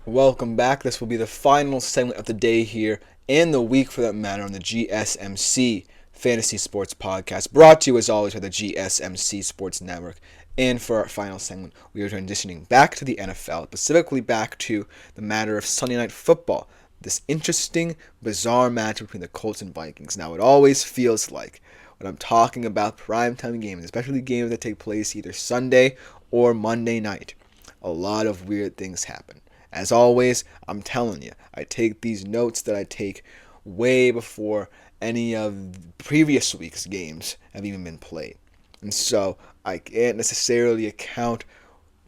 Welcome back. This will be the final segment of the day here and the week for that matter on the GSMC Fantasy Sports Podcast, brought to you as always by the GSMC Sports Network. And for our final segment, we are transitioning back to the NFL, specifically back to the matter of Sunday Night Football, this interesting, bizarre match between the Colts and Vikings. Now, it always feels like when I'm talking about primetime games, especially games that take place either Sunday or Monday night, a lot of weird things happen. As always, I'm telling you, I take these notes that I take way before any of the previous week's games have even been played. And so I can't necessarily account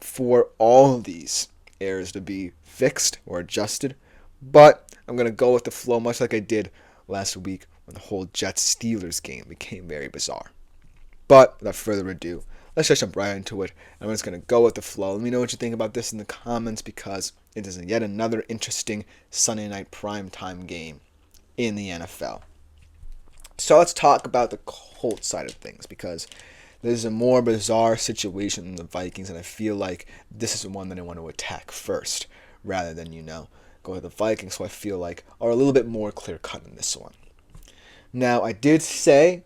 for all of these errors to be fixed or adjusted, but I'm going to go with the flow much like I did last week when the whole Jets-Steelers game became very bizarre. But without further ado, let's just jump right into it. I'm just going to go with the flow. Let me know what you think about this in the comments because it is yet another interesting Sunday night primetime game in the NFL. So let's talk about the Colts side of things because this is a more bizarre situation than the Vikings, and I feel like this is the one that I want to attack first rather than, go with the Vikings, who I feel like are a little bit more clear-cut in this one. Now, I did say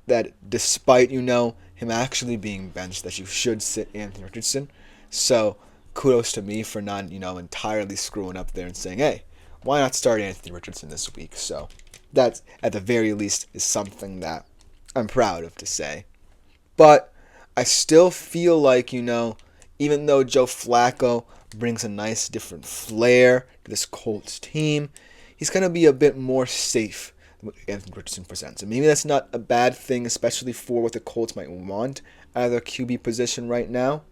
that despite, him actually being benched, that you should sit Anthony Richardson. So kudos to me for not, entirely screwing up there and saying, hey, why not start Anthony Richardson this week? So that, at the very least, is something that I'm proud of to say. But I still feel like, even though Joe Flacco brings a nice different flair to this Colts team, he's going to be a bit more safe what Anthony Richardson presents. And maybe that's not a bad thing, especially for what the Colts might want out of their QB position right now.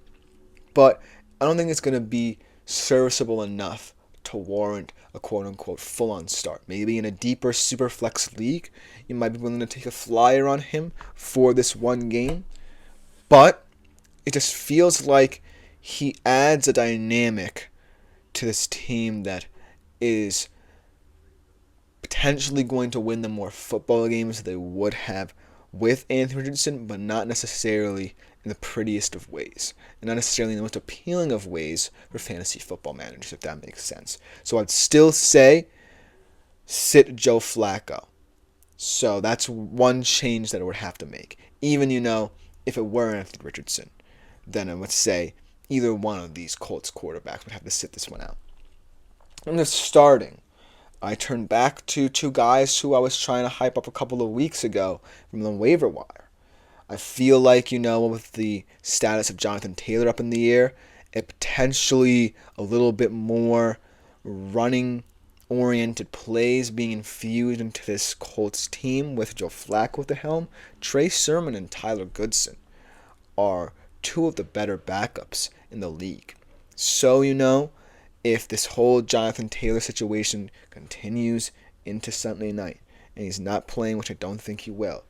But I don't think it's going to be serviceable enough to warrant a quote-unquote full-on start. Maybe in a deeper Superflex league, you might be willing to take a flyer on him for this one game. But it just feels like he adds a dynamic to this team that is potentially going to win them more football games they would have with Anthony Richardson, but not necessarily in the prettiest of ways, and not necessarily in the most appealing of ways for fantasy football managers, if that makes sense. So I'd still say sit Joe Flacco. So that's one change that I would have to make. Even, if it were Anthony Richardson, then I would say either one of these Colts quarterbacks would have to sit this one out. And they're starting. I turned back to two guys who I was trying to hype up a couple of weeks ago from the waiver wire. I feel like, with the status of Jonathan Taylor up in the air, it potentially a little bit more running-oriented plays being infused into this Colts team with Joe Flacco at the helm. Trey Sermon and Tyler Goodson are two of the better backups in the league. So, if this whole Jonathan Taylor situation continues into Sunday night and he's not playing, which I don't think he will,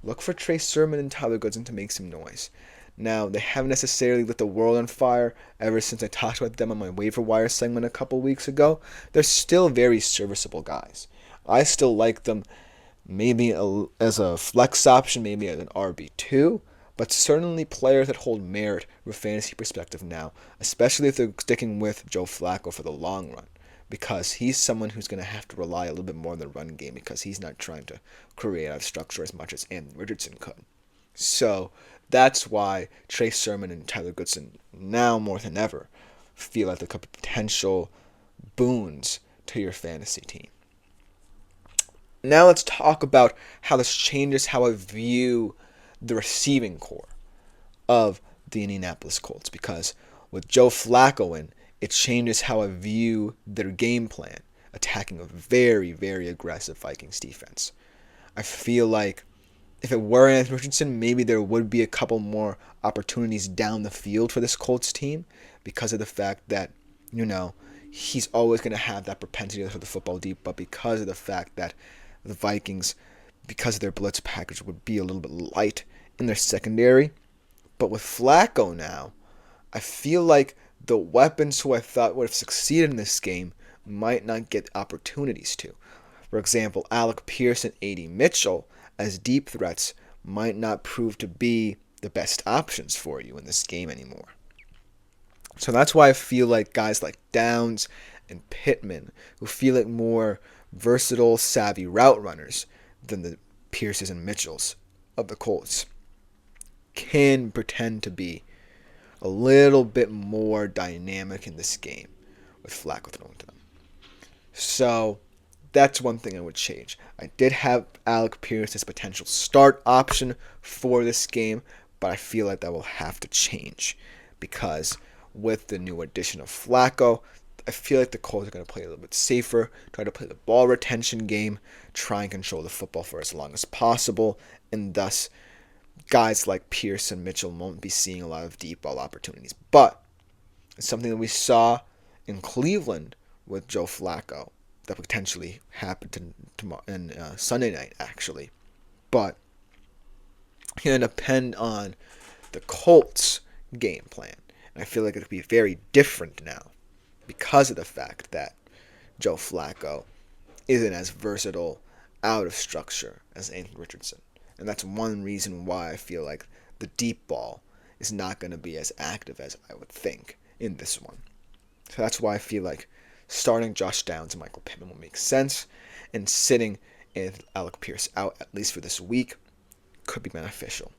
look for Trey Sermon and Tyler Goodson to make some noise. Now, they haven't necessarily lit the world on fire ever since I talked about them on my waiver wire segment a couple weeks ago. They're still very serviceable guys. I still like them maybe as a flex option, maybe as an RB2, but certainly players that hold merit from a fantasy perspective now, especially if they're sticking with Joe Flacco for the long run, because he's someone who's going to have to rely a little bit more on the run game because he's not trying to create out of structure as much as Anthony Richardson could. So that's why Trey Sermon and Tyler Goodson, now more than ever, feel like they could be potential boons to your fantasy team. Now let's talk about how this changes how I view the receiving core of the Indianapolis Colts, because with Joe Flacco in, it changes how I view their game plan, attacking a very, very aggressive Vikings defense. I feel like if it were Anthony Richardson, maybe there would be a couple more opportunities down the field for this Colts team because of the fact that, he's always going to have that propensity for the football deep, but because of the fact that the Vikings, because of their blitz package, would be a little bit light in their secondary. But with Flacco now, I feel like the weapons who I thought would have succeeded in this game might not get opportunities to. For example, Alec Pierce and A.D. Mitchell as deep threats might not prove to be the best options for you in this game anymore. So that's why I feel like guys like Downs and Pittman, who feel like more versatile, savvy route runners than the Pierces and Mitchells of the Colts, can pretend to be a little bit more dynamic in this game with Flacco throwing to them. So that's one thing I would change. I did have Alec Pierce as potential start option for this game, but I feel like that will have to change because with the new addition of Flacco, I feel like the Colts are going to play a little bit safer, try to play the ball retention game, try and control the football for as long as possible, and thus guys like Pierce and Mitchell won't be seeing a lot of deep ball opportunities. But it's something that we saw in Cleveland with Joe Flacco that potentially happened in Sunday night, actually. But it's going to depend on the Colts' game plan. And I feel like it could be very different now because of the fact that Joe Flacco isn't as versatile out of structure as Anthony Richardson. And that's one reason why I feel like the deep ball is not going to be as active as I would think in this one. So that's why I feel like starting Josh Downs and Michael Pittman will make sense, and sitting Alec Pierce out, at least for this week, could be beneficial.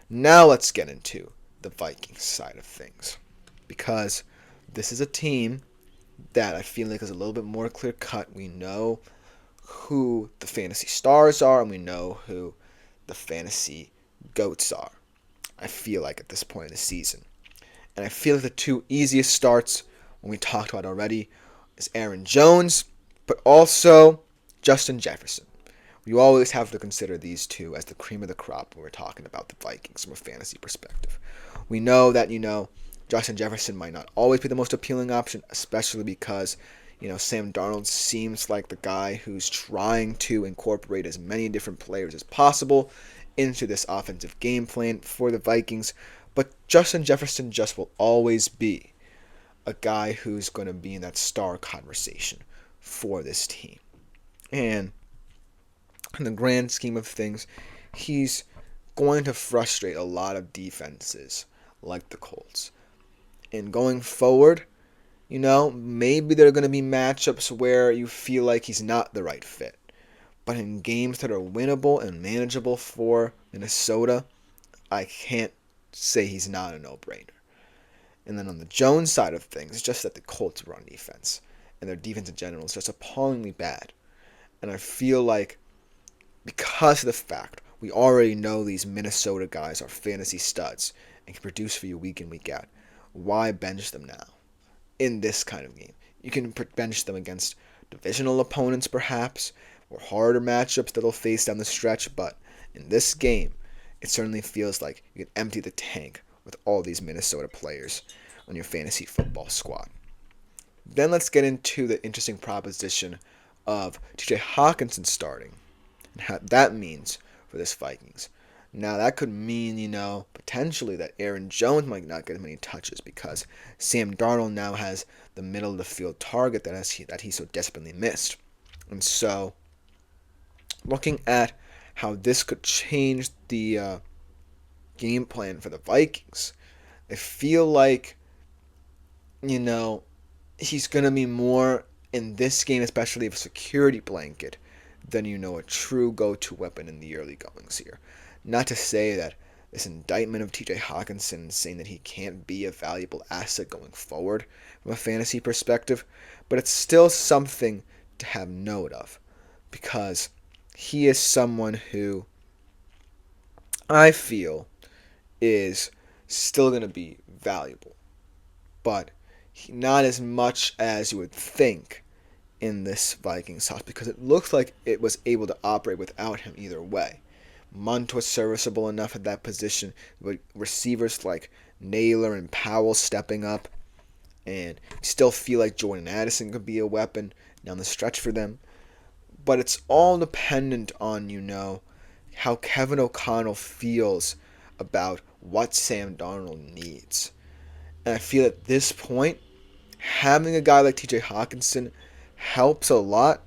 Now let's get into the Vikings side of things, because this is a team that I feel like is a little bit more clear-cut. We know who the fantasy stars are, and we know who the fantasy goats are, I feel like, at this point in the season. And I feel like the two easiest starts, when we talked about already, is Aaron Jones, but also Justin Jefferson. You always have to consider these two as the cream of the crop when we're talking about the Vikings from a fantasy perspective. We know that, Justin Jefferson might not always be the most appealing option, especially because, Sam Darnold seems like the guy who's trying to incorporate as many different players as possible into this offensive game plan for the Vikings. But Justin Jefferson just will always be a guy who's going to be in that star conversation for this team. And in the grand scheme of things, he's going to frustrate a lot of defenses like the Colts. And going forward, maybe there are going to be matchups where you feel like he's not the right fit. But in games that are winnable and manageable for Minnesota, I can't say he's not a no-brainer. And then on the Jones side of things, it's just that the Colts run defense, and their defense in general is just appallingly bad. And I feel like because of the fact we already know these Minnesota guys are fantasy studs and can produce for you week in, week out, why bench them now in this kind of game? You can bench them against divisional opponents perhaps, or harder matchups that they'll face down the stretch, but in this game, it certainly feels like you can empty the tank with all these Minnesota players on your fantasy football squad. Then let's get into the interesting proposition of TJ Hawkinson starting and how that means for this Vikings. Now, that could mean, potentially that Aaron Jones might not get as many touches because Sam Darnold now has the middle of the field target that he so desperately missed. And so, looking at how this could change the game plan for the Vikings, I feel like, he's going to be more in this game, especially a security blanket, than, a true go-to weapon in the early goings here. Not to say that this indictment of TJ Hawkinson saying that he can't be a valuable asset going forward from a fantasy perspective, but it's still something to have note of because he is someone who I feel is still going to be valuable, but not as much as you would think in this Vikings house because it looks like it was able to operate without him either way. Munt was serviceable enough at that position, with receivers like Naylor and Powell stepping up, and you still feel like Jordan Addison could be a weapon down the stretch for them. But it's all dependent on, how Kevin O'Connell feels about what Sam Darnold needs. And I feel at this point, having a guy like TJ Hawkinson helps a lot,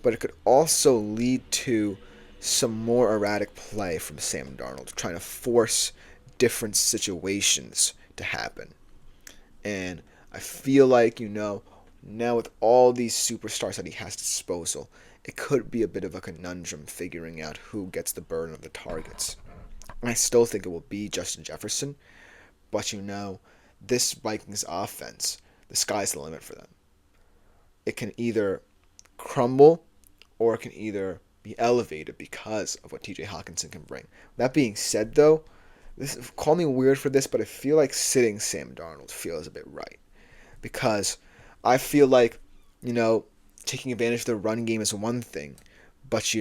but it could also lead to some more erratic play from Sam Darnold, trying to force different situations to happen. And I feel like, Now with all these superstars that he has at disposal, it could be a bit of a conundrum figuring out who gets the burden of the targets. And I still think it will be Justin Jefferson, but this Vikings offense, the sky's the limit for them. It can either crumble or it can either be elevated because of what TJ Hawkinson can bring. That being said, though, call me weird for this, but I feel like sitting Sam Darnold feels a bit right. Because I feel like, taking advantage of the run game is one thing, but,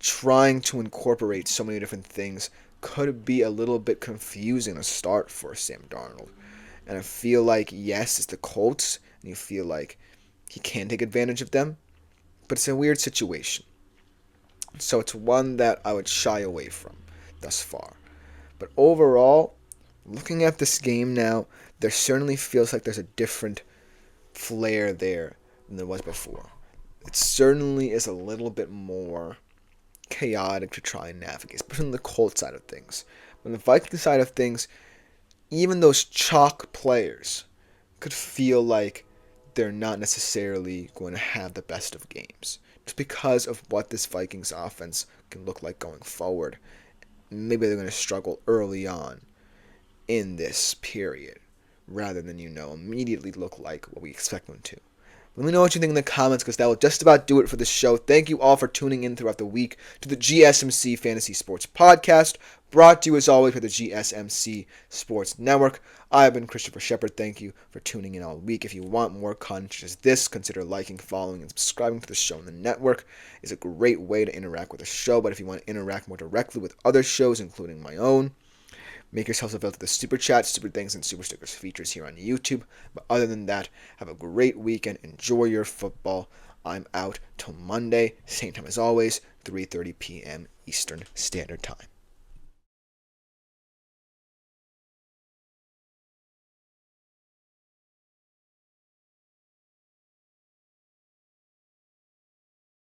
trying to incorporate so many different things could be a little bit confusing to start for Sam Darnold. And I feel like, yes, it's the Colts, and you feel like he can take advantage of them, but it's a weird situation. So it's one that I would shy away from thus far. But overall, looking at this game now, there certainly feels like there's a different flair there than there was before. It certainly is a little bit more chaotic to try and navigate, especially on the Colts side of things. On the Vikings side of things, even those chalk players could feel like they're not necessarily going to have the best of games. Just because of what this Vikings offense can look like going forward. Maybe they're going to struggle early on in this period, rather than, immediately look like what we expect them to. Let me know what you think in the comments, because that will just about do it for the show. Thank you all for tuning in throughout the week to the GSMC Fantasy Sports Podcast, brought to you as always by the GSMC Sports Network. I have been Christopher Shepard. Thank you for tuning in all week. If you want more content such as this, consider liking, following, and subscribing to the show on the network. It's a great way to interact with the show, but if you want to interact more directly with other shows, including my own, make yourselves available to the Super Chat, Super Things, and Super Stickers features here on YouTube. But other than that, have a great weekend. Enjoy your football. I'm out till Monday, same time as always, 3:30 p.m. Eastern Standard Time.